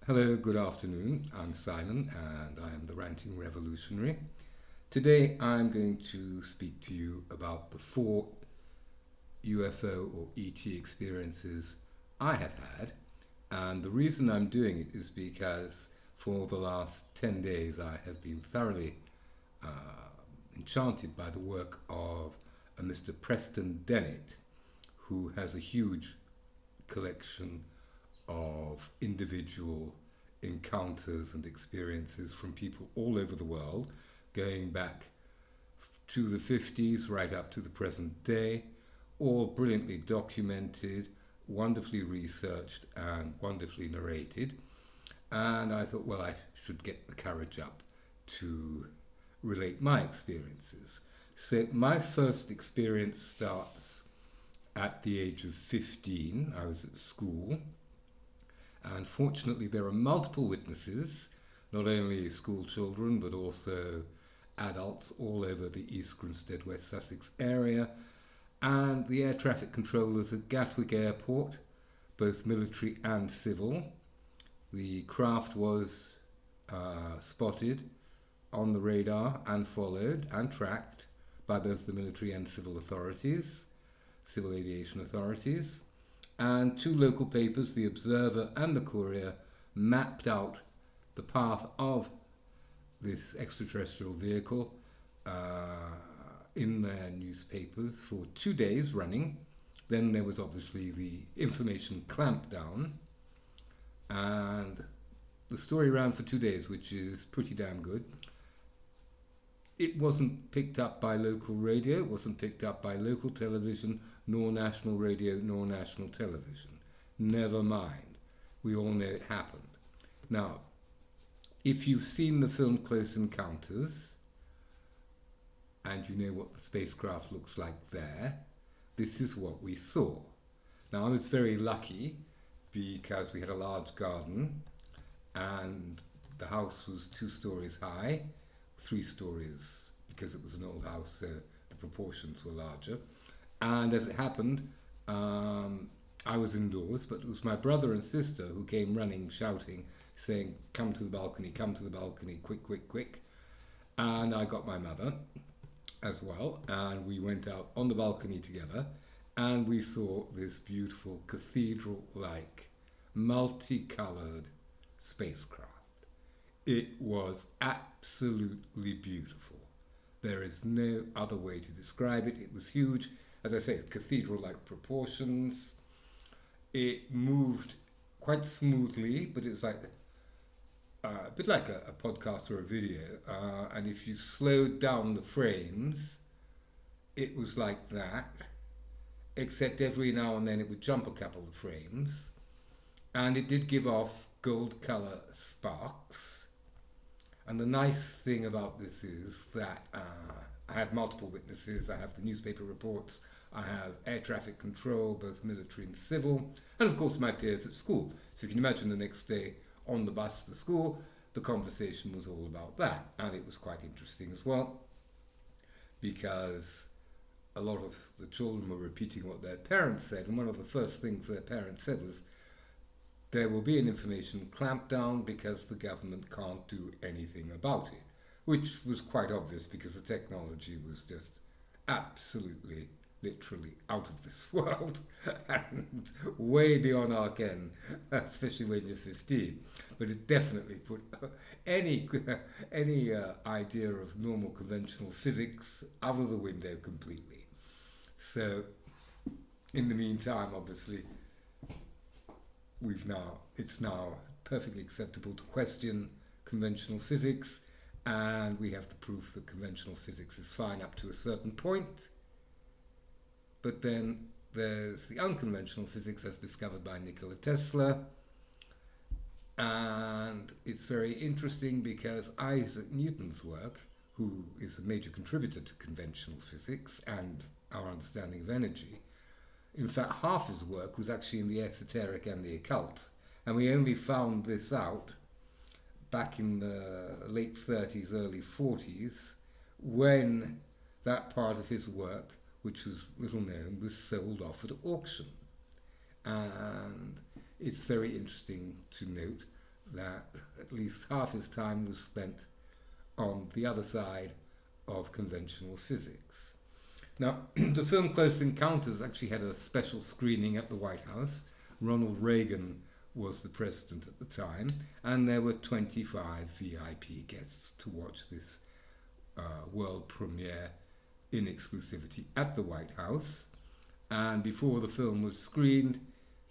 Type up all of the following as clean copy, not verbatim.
Hello, good afternoon. I'm Simon and I am the Ranting Revolutionary. Today I'm going to speak to you about the 4 UFO or ET experiences I have had. And the reason I'm doing it is because for the last 10 days I have been thoroughly enchanted by the work of a Mr. Preston Dennett, who has a huge collection of individual encounters and experiences from people all over the world, going back to the 50s right up to the present day, all brilliantly documented, wonderfully researched and wonderfully narrated. And I thought, well, I should get the courage up to relate my experiences. So my first experience starts at the age of 15. I was at school. And fortunately, there are multiple witnesses, not only school children, but also adults all over the East Grinstead, West Sussex area, and the air traffic controllers at Gatwick Airport, both military and civil. The craft was spotted on the radar and followed and tracked by both the military and civil authorities, civil aviation authorities. And 2 local papers, the Observer and the Courier, mapped out the path of this extraterrestrial vehicle in their newspapers for 2 days running. Then there was obviously the information clampdown, and the story ran for 2 days, which is pretty damn good. It wasn't picked up by local radio, it wasn't picked up by local television, nor national radio, nor national television. Never mind. We all know it happened. Now, if you've seen the film Close Encounters, and you know what the spacecraft looks like there, this is what we saw. Now, I was very lucky because we had a large garden, and the house was 2 stories high, 3 stories, because it was an old house, so the proportions were larger. And as it happened, I was indoors, but it was my brother and sister who came running, shouting, saying, come to the balcony, quick, quick, quick. And I got my mother as well, and we went out on the balcony together, and we saw this beautiful cathedral-like, multicolored spacecraft. It was absolutely beautiful. There is no other way to describe it. It was huge. As I say, cathedral-like proportions. It moved quite smoothly, but it was like a bit like a podcast or a video. And if you slowed down the frames, it was like that, except every now and then it would jump a couple of frames. And it did give off gold colour sparks. And the nice thing about this is that I have multiple witnesses. I have the newspaper reports, I have air traffic control, both military and civil, and of course my peers at school. So you can imagine the next day on the bus to school, the conversation was all about that. And it was quite interesting as well, because a lot of the children were repeating what their parents said, and one of the first things their parents said was, there will be an information clampdown because the government can't do anything about it, which was quite obvious because the technology was just absolutely, literally out of this world and way beyond our ken, especially when you're 15. But it definitely put any idea of normal conventional physics out of the window completely. So in the meantime, obviously, it's now perfectly acceptable to question conventional physics, and we have the proof that conventional physics is fine up to a certain point. But then there's the unconventional physics as discovered by Nikola Tesla, and it's very interesting because Isaac Newton's work, who is a major contributor to conventional physics and our understanding of energy, in fact, half his work was actually in the esoteric and the occult, and we only found this out back in the late 30s, early 40s, when that part of his work, which was little known, was sold off at auction. And it's very interesting to note that at least half his time was spent on the other side of conventional physics. Now, the film Close Encounters actually had a special screening at the White House. Ronald Reagan was the president at the time, and there were 25 VIP guests to watch this world premiere in exclusivity at the White House. And before the film was screened,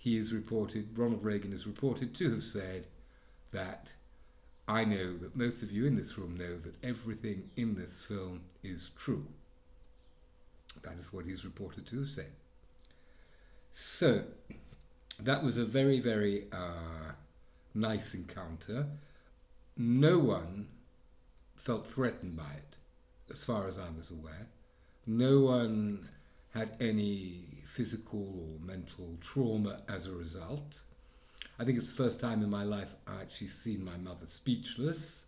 Ronald Reagan is reported to have said that I know that most of you in this room know that everything in this film is true. That is what he's reported to have said. So, that was a very, very nice encounter. No one felt threatened by it, as far as I was aware. No one had any physical or mental trauma as a result. I think it's the first time in my life I actually seen my mother speechless,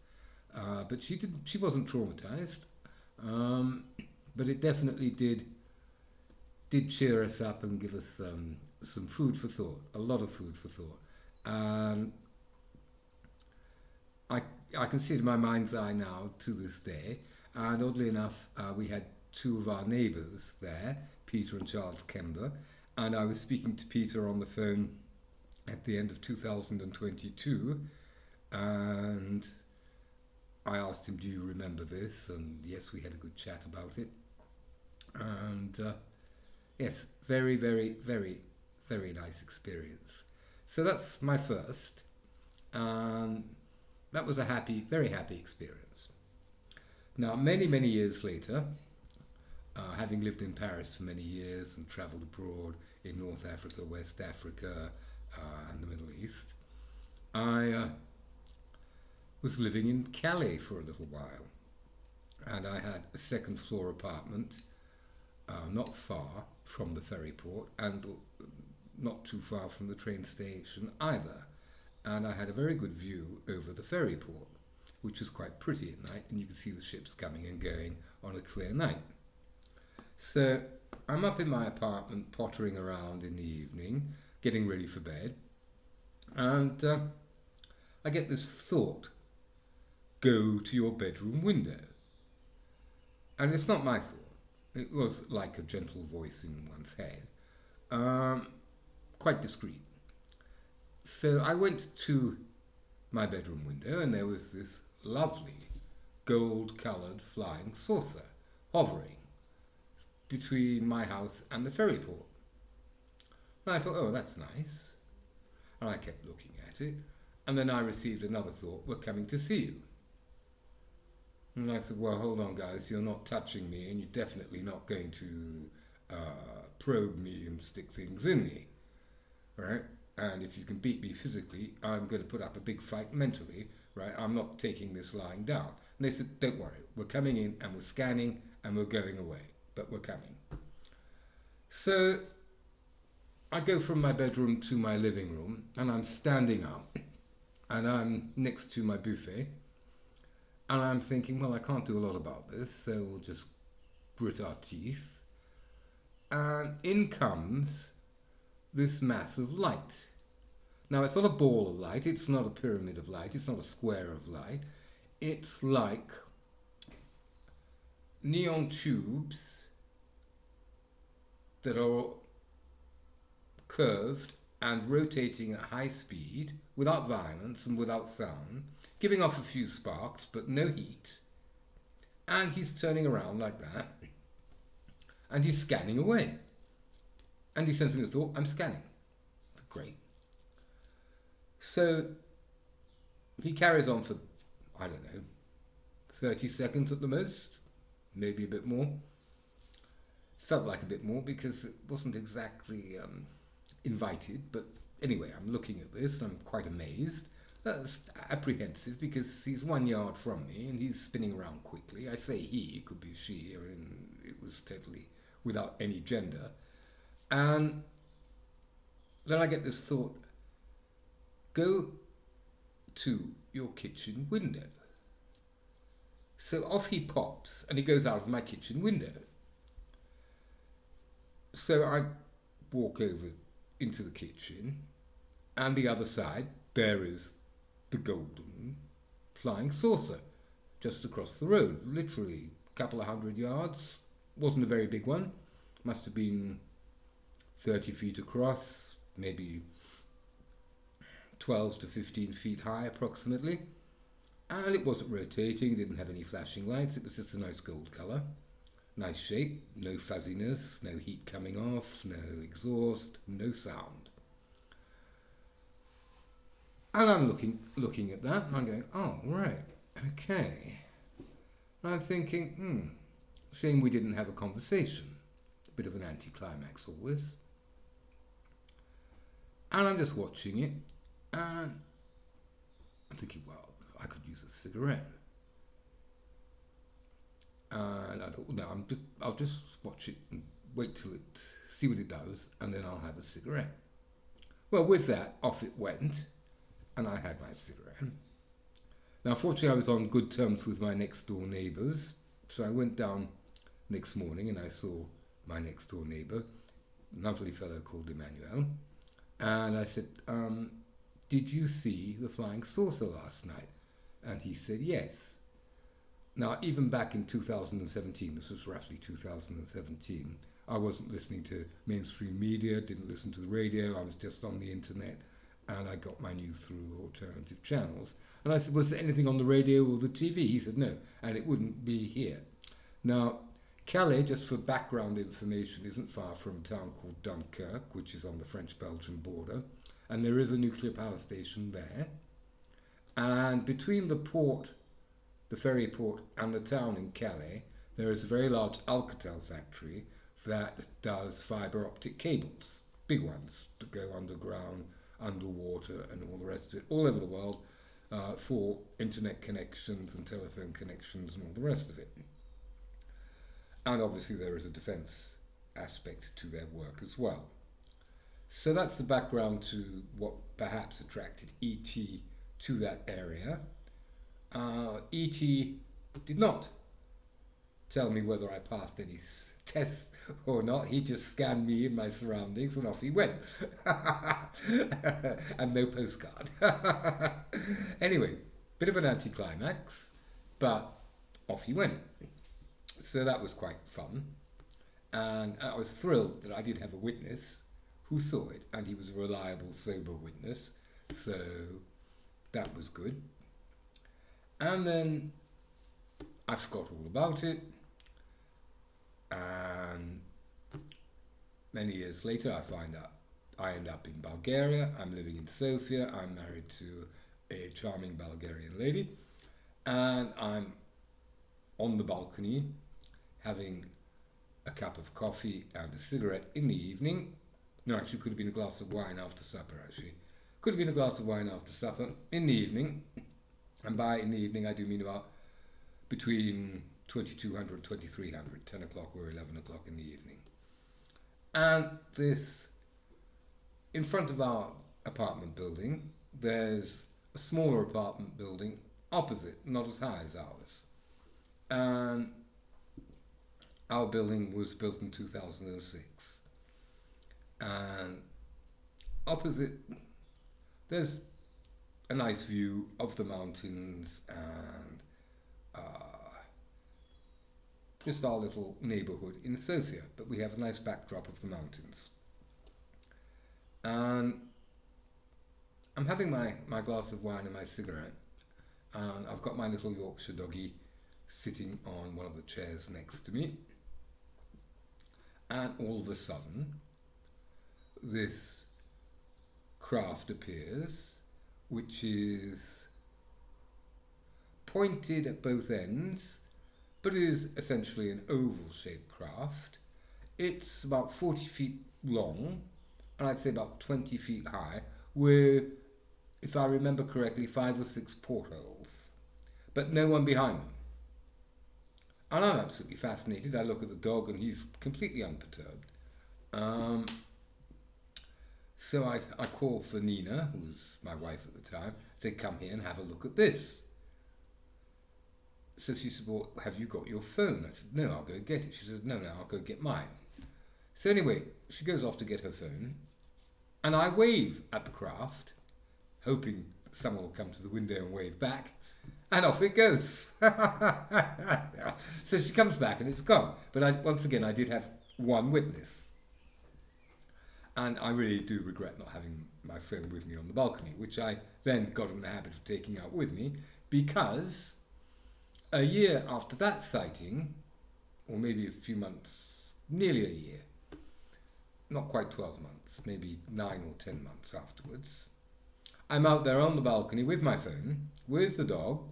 but she wasn't traumatized. But it definitely did cheer us up and give us some food for thought, a lot of food for thought. I can see it in my mind's eye now to this day, and oddly enough, we had two of our neighbours there, Peter and Charles Kember, and I was speaking to Peter on the phone at the end of 2022, and I asked him, do you remember this? And yes, we had a good chat about it. And yes, very, very, very, very nice experience. So that's my first. That was a happy, very happy experience. Now, many, many years later, having lived in Paris for many years and travelled abroad in North Africa, West Africa, and the Middle East, I was living in Calais for a little while. And I had a second floor apartment, not far from the ferry port and not too far from the train station either. And I had a very good view over the ferry port, which was quite pretty at night, and you could see the ships coming and going on a clear night. So I'm up in my apartment pottering around in the evening, getting ready for bed, and I get this thought, go to your bedroom window. And it's not my thought. It was like a gentle voice in one's head, quite discreet. So I went to my bedroom window, and there was this lovely gold-coloured flying saucer hovering between my house and the ferry port. And I thought, oh, that's nice. And I kept looking at it, and then I received another thought, we're coming to see you. And I said, well, hold on, guys, you're not touching me, and you're definitely not going to probe me and stick things in me, right? And if you can beat me physically, I'm going to put up a big fight mentally, right? I'm not taking this lying down. And they said, don't worry, we're coming in, and we're scanning, and we're going away, but we're coming. So I go from my bedroom to my living room, and I'm standing up, and I'm next to my buffet, and I'm thinking, well, I can't do a lot about this, so we'll just grit our teeth. And in comes this mass of light. Now, it's not a ball of light, it's not a pyramid of light, it's not a square of light. It's like neon tubes that are curved and rotating at high speed, without violence and without sound, giving off a few sparks, but no heat. And he's turning around like that, and he's scanning away. And he sends me the thought, I'm scanning. Great. So he carries on for, I don't know, 30 seconds at the most, maybe a bit more. Felt like a bit more because it wasn't exactly invited, but anyway, I'm looking at this, I'm quite amazed. Apprehensive because he's 1 yard from me and he's spinning around quickly. I say he, it could be she, and it was totally without any gender. And then I get this thought, go to your kitchen window. So off he pops and he goes out of my kitchen window. So I walk over into the kitchen, and the other side, there is the golden flying saucer just across the road, literally a couple of 100 yards. Wasn't a very big one, must have been 30 feet across, maybe 12 to 15 feet high approximately. And it wasn't rotating, didn't have any flashing lights, it was just a nice gold colour. Nice shape, no fuzziness, no heat coming off, no exhaust, no sound. And I'm looking at that and I'm going, oh, right, okay. And I'm thinking, shame we didn't have a conversation. A bit of an anticlimax, all this. And I'm just watching it and I'm thinking, well, I could use a cigarette. And I thought, well, no, I'll just watch it and wait till it, see what it does, and then I'll have a cigarette. Well, with that, off it went, and I had my cigarette. Now, fortunately, I was on good terms with my next door neighbours, so I went down next morning and I saw my next door neighbour, a lovely fellow called Emmanuel, and I said, did you see the flying saucer last night? And he said, yes. Now, even back in 2017, this was roughly 2017, I wasn't listening to mainstream media, didn't listen to the radio, I was just on the internet, and I got my news through alternative channels. And I said, was there anything on the radio or the TV? He said, no, and it wouldn't be here. Now, Calais, just for background information, isn't far from a town called Dunkirk, which is on the French-Belgian border, and there is a nuclear power station there. And between the port, the ferry port, and the town in Calais, there is a very large Alcatel factory that does fibre optic cables, big ones, that go underground, underwater, and all the rest of it, all over the world, for internet connections and telephone connections and all the rest of it. And obviously there is a defence aspect to their work as well. So that's the background to what perhaps attracted E.T. to that area. E.T. did not tell me whether I passed any tests or not. He just scanned me in my surroundings and off he went. And no postcard. Anyway, bit of an anticlimax, but off he went. So that was quite fun. And I was thrilled that I did have a witness who saw it, and he was a reliable, sober witness. So that was good. And then I forgot all about it, and many years later I find out I end up in Bulgaria. I'm living in Sofia. I'm married to a charming Bulgarian lady, and I'm on the balcony having a cup of coffee and a cigarette in the evening. No, actually it could have been a glass of wine after supper, actually. Could have been a glass of wine after supper in the evening. And by in the evening, I do mean about between 2200, 2300, 10 o'clock or 11 o'clock in the evening. And this, in front of our apartment building, there's a smaller apartment building opposite, not as high as ours. And our building was built in 2006. And opposite, there's a nice view of the mountains and just our little neighbourhood in Sofia, but we have a nice backdrop of the mountains. And I'm having my glass of wine and my cigarette, and I've got my little Yorkshire doggy sitting on one of the chairs next to me, and all of a sudden this craft appears, which is pointed at both ends, but it is essentially an oval-shaped craft. It's about 40 feet long, and I'd say about 20 feet high, with, if I remember correctly, 5 or 6 portholes, but no one behind them. And I'm absolutely fascinated. I look at the dog, and he's completely unperturbed. So I call for Nina, who was my wife at the time, said, come here and have a look at this. So she said, well, have you got your phone? I said, no, I'll go get it. She said, no, I'll go get mine. So anyway, she goes off to get her phone, and I wave at the craft, hoping someone will come to the window and wave back, and off it goes. So she comes back and it's gone. But once again, I did have one witness. And I really do regret not having my phone with me on the balcony, which I then got in the habit of taking out with me, because a year after that sighting, or maybe a few months, nearly a year, not quite 12 months, maybe 9 or 10 months afterwards, I'm out there on the balcony with my phone, with the dog,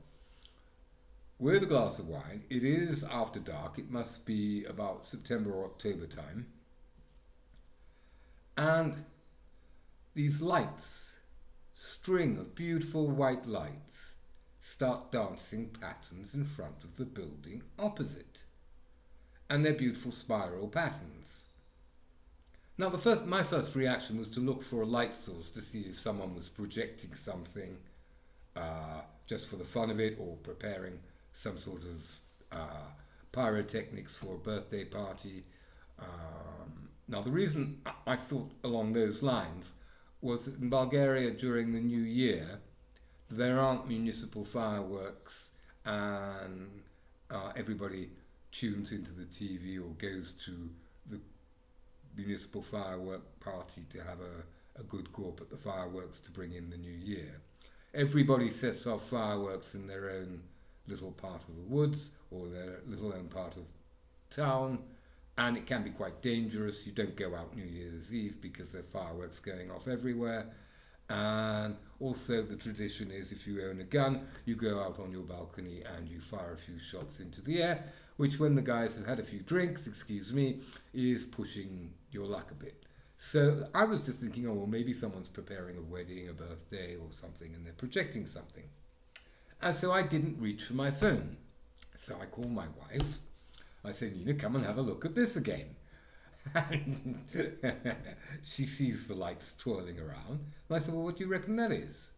with a glass of wine. It is after dark. It must be about September or October time. And these lights, string of beautiful white lights, start dancing patterns in front of the building opposite. And they're beautiful spiral patterns. Now, my first reaction was to look for a light source to see if someone was projecting something just for the fun of it, or preparing some sort of pyrotechnics for a birthday party. Now, the reason I thought along those lines was that in Bulgaria during the New Year, there aren't municipal fireworks, and everybody tunes into the TV or goes to the municipal firework party to have a good gawp at the fireworks to bring in the new year. Everybody sets off fireworks in their own little part of the woods or their little own part of town, and it can be quite dangerous. You don't go out New Year's Eve because there are fireworks going off everywhere. And also the tradition is, if you own a gun, you go out on your balcony and you fire a few shots into the air, which, when the guys have had a few drinks, excuse me, is pushing your luck a bit. So I was just thinking, oh, well, maybe someone's preparing a wedding, a birthday or something, and they're projecting something. And so I didn't reach for my phone. So I called my wife. I said, Nina, come and have a look at this again. And she sees the lights twirling around. And I said, well, what do you reckon that is?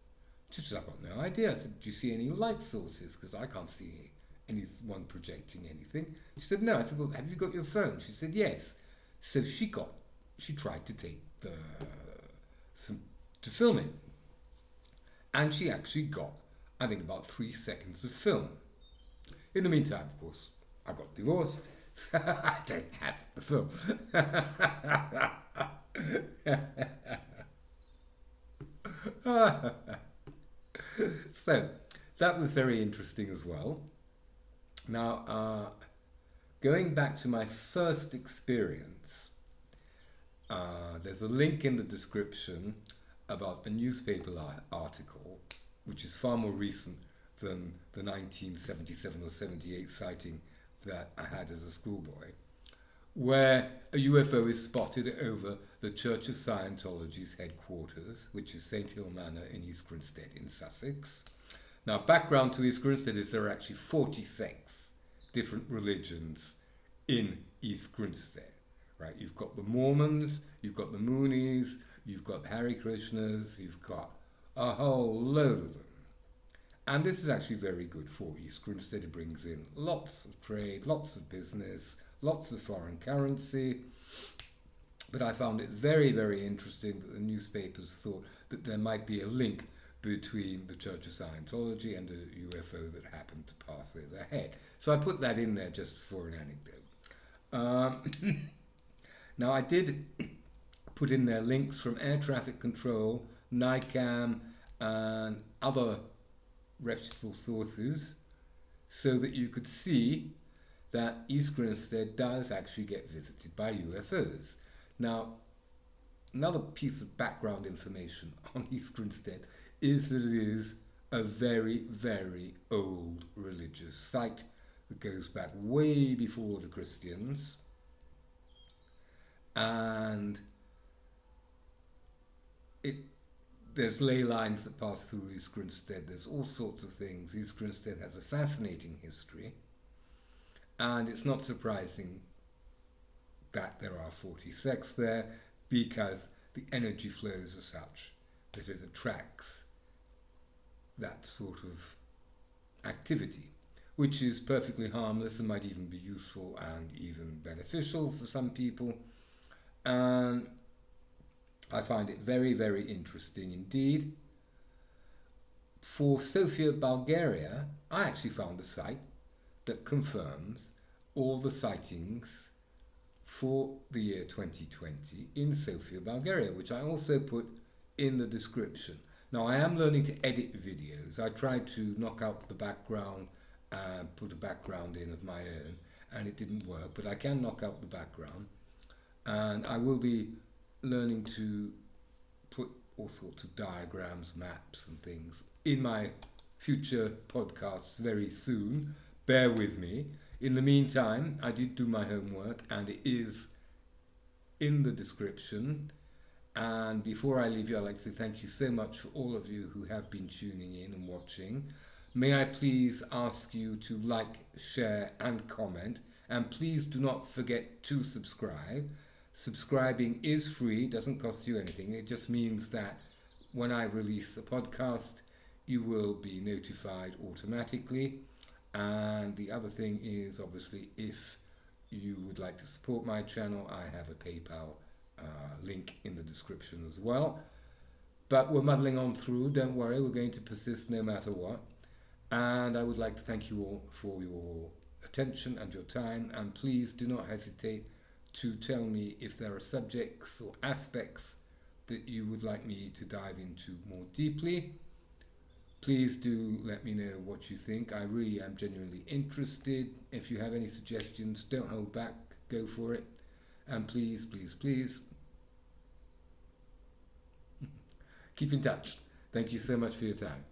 She said, I've got no idea. I said, do you see any light sources? Because I can't see anyone projecting anything. She said, no. I said, well, have you got your phone? She said, yes. So she tried to take to film it. And she actually got, I think, about 3 seconds of film. In the meantime, of course, I got divorced, so I don't have the film. So that was very interesting as well. Now, going back to my first experience, there's a link in the description about a newspaper article, which is far more recent than the 1977 or 78 sighting that I had as a schoolboy, where a UFO is spotted over the Church of Scientology's headquarters, which is St Hill Manor in East Grinstead in Sussex. Now, background to East Grinstead is there are actually 46 different religions in East Grinstead, right? You've got the Mormons, you've got the Moonies, you've got Hare Krishnas, you've got a whole load of them. And this is actually very good for East Grinstead. It brings in lots of trade, lots of business, lots of foreign currency. But I found it very, very interesting that the newspapers thought that there might be a link between the Church of Scientology and a UFO that happened to pass overhead. So I put that in there just for an anecdote. Now, I did put in there links from air traffic control, NICAM, and other reputable sources, so that you could see that East Grinstead does actually get visited by UFOs. Now, another piece of background information on East Grinstead is that it is a very, very old religious site that goes back way before the Christians, and there's ley lines that pass through East Grinstead. There's all sorts of things. East Grinstead has a fascinating history, and it's not surprising that there are 40 sects there, because the energy flows are such that it attracts that sort of activity, which is perfectly harmless and might even be useful and even beneficial for some people. And I find it very, very interesting indeed. For Sofia, Bulgaria, I actually found a site that confirms all the sightings for the year 2020 in Sofia, Bulgaria, which I also put in the description. Now, I am learning to edit videos. I tried to knock out the background and put a background in of my own, and it didn't work, but I can knock out the background. And I will be learning to put all sorts of diagrams, maps and things in my future podcasts very soon. Bear with me. In the meantime, I did do my homework and it is in the description. And before I leave you, I'd like to say thank you so much for all of you who have been tuning in and watching. May I please ask you to like, share and comment, and please do not forget to subscribe. Subscribing is free, doesn't cost you anything. It just means that when I release a podcast, you will be notified automatically. And the other thing is, obviously, if you would like to support my channel, I have a PayPal link in the description as well. But we're muddling on through, don't worry, we're going to persist no matter what. And I would like to thank you all for your attention and your time, and please do not hesitate to tell me if there are subjects or aspects that you would like me to dive into more deeply. Please do let me know what you think. I really am genuinely interested. If you have any suggestions, don't hold back, go for it. And please, please, please, keep in touch. Thank you so much for your time.